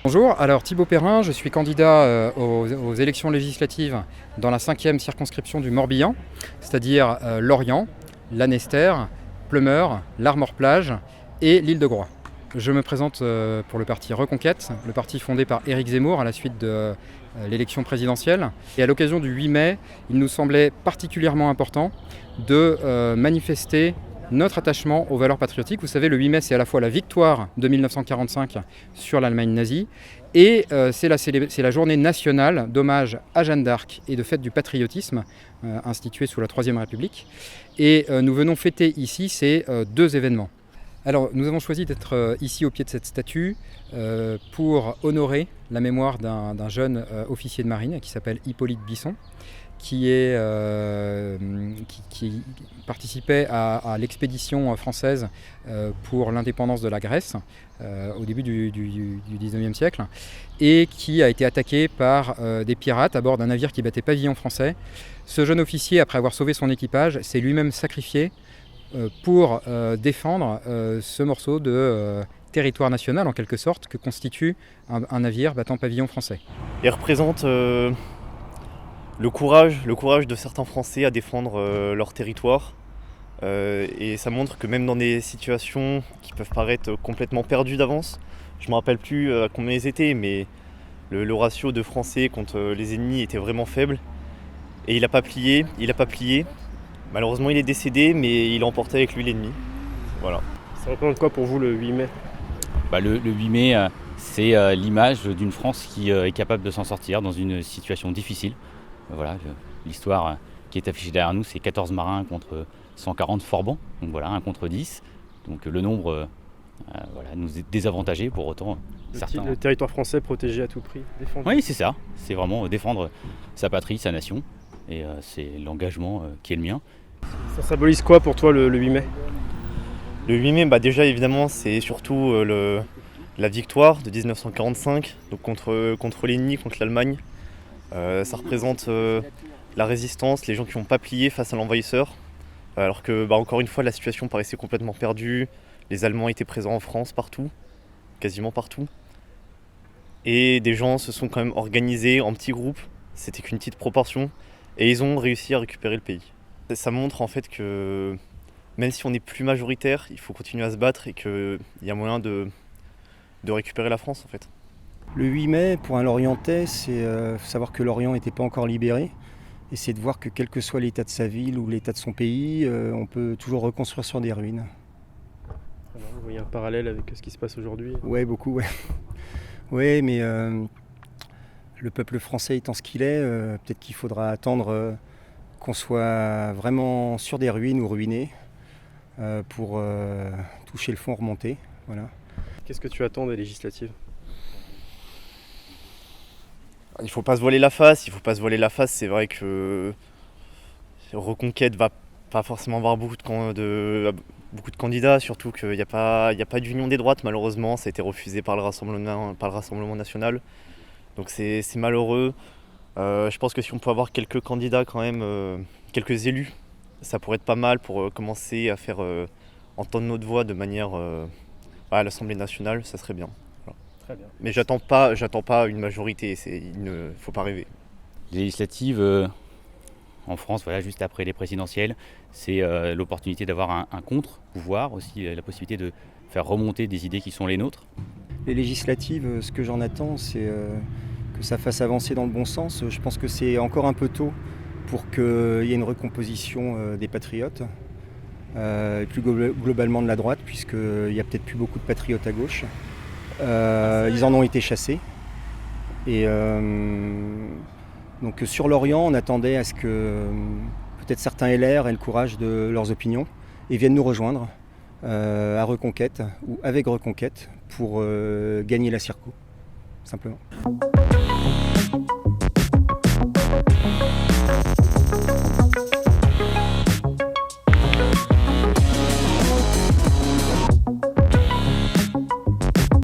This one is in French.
Bonjour, alors Thibaut Perrin, je suis candidat aux élections législatives dans la 5e circonscription du Morbihan, c'est-à-dire Lorient, Lanester, Pleumeur, l'Armor-Plage et l'île de Groix. Je me présente pour le parti Reconquête, le parti fondé par Éric Zemmour à la suite de l'élection présidentielle. Et à l'occasion du 8 mai, il nous semblait particulièrement important de manifester notre attachement aux valeurs patriotiques. Vous savez, le 8 mai, c'est à la fois la victoire de 1945 sur l'Allemagne nazie et c'est la journée nationale d'hommage à Jeanne d'Arc et de fête du patriotisme instituée sous la Troisième République. Et nous venons fêter ici ces deux événements. Alors, nous avons choisi d'être ici au pied de cette statue pour honorer la mémoire d'un jeune officier de marine qui s'appelle Hippolyte Bisson, qui participait à l'expédition française pour l'indépendance de la Grèce au début du 19e siècle et qui a été attaqué par des pirates à bord d'un navire qui battait pavillon français. Ce jeune officier, après avoir sauvé son équipage, s'est lui-même sacrifié pour défendre ce morceau de territoire national en quelque sorte que constitue un navire battant pavillon français. Il représente le courage de certains Français à défendre leur territoire. Et ça montre que même dans des situations qui peuvent paraître complètement perdues d'avance, je ne me rappelle plus à combien ils étaient, mais le ratio de Français contre les ennemis était vraiment faible. Et il n'a pas plié. Malheureusement, il est décédé, mais il a emporté avec lui l'ennemi. Voilà. Ça représente quoi pour vous le 8 mai ? Le 8 mai, c'est l'image d'une France qui est capable de s'en sortir dans une situation difficile. Voilà, l'histoire qui est affichée derrière nous, c'est 14 marins contre 140 forbans, donc voilà, 1 contre 10. Donc le nombre nous est désavantagé pour autant. Le territoire français protégé à tout prix, défendu. Oui, c'est ça, c'est vraiment défendre sa patrie, sa nation, et c'est l'engagement qui est le mien. Ça symbolise quoi pour toi le 8 mai ? Le 8 mai, déjà évidemment, c'est surtout la victoire de 1945 donc contre l'ennemi, contre l'Allemagne. Ça représente la résistance, les gens qui n'ont pas plié face à l'envahisseur. Alors que, encore une fois, la situation paraissait complètement perdue. Les Allemands étaient présents en France partout, quasiment partout. Et des gens se sont quand même organisés en petits groupes, c'était qu'une petite proportion, et ils ont réussi à récupérer le pays. Ça montre en fait que même si on n'est plus majoritaire, il faut continuer à se battre et qu'il y a moyen de récupérer la France en fait. Le 8 mai, pour un Lorientais, c'est savoir que Lorient n'était pas encore libéré. Et c'est de voir que quel que soit l'état de sa ville ou l'état de son pays, on peut toujours reconstruire sur des ruines. Vous voyez un parallèle avec ce qui se passe aujourd'hui ? Ouais, beaucoup, ouais. Ouais, mais le peuple français étant ce qu'il est, peut-être qu'il faudra attendre qu'on soit vraiment sur des ruines ou ruinés pour toucher le fond, remonter. Voilà. Qu'est-ce que tu attends des législatives ? Il ne faut pas se voiler la face, c'est vrai que Reconquête va pas forcément avoir beaucoup de candidats, surtout qu'il n'y a pas d'union des droites malheureusement, ça a été refusé par le Rassemblement national, donc c'est malheureux. Je pense que si on peut avoir quelques candidats quand même, quelques élus, ça pourrait être pas mal pour commencer à faire entendre notre voix de manière à l'Assemblée nationale, ça serait bien. Très bien. Mais j'attends pas une majorité, il ne faut pas rêver. Les législatives en France, juste après les présidentielles, c'est l'opportunité d'avoir un contre-pouvoir, aussi la possibilité de faire remonter des idées qui sont les nôtres. Les législatives, ce que j'en attends, c'est que ça fasse avancer dans le bon sens. Je pense que c'est encore un peu tôt pour qu'il y ait une recomposition des patriotes, et plus globalement de la droite, puisqu'il n'y a peut-être plus beaucoup de patriotes à gauche. Ils en ont été chassés. Et donc sur Lorient, on attendait à ce que peut-être certains LR aient le courage de leurs opinions et viennent nous rejoindre à Reconquête ou avec Reconquête pour gagner la circo, simplement.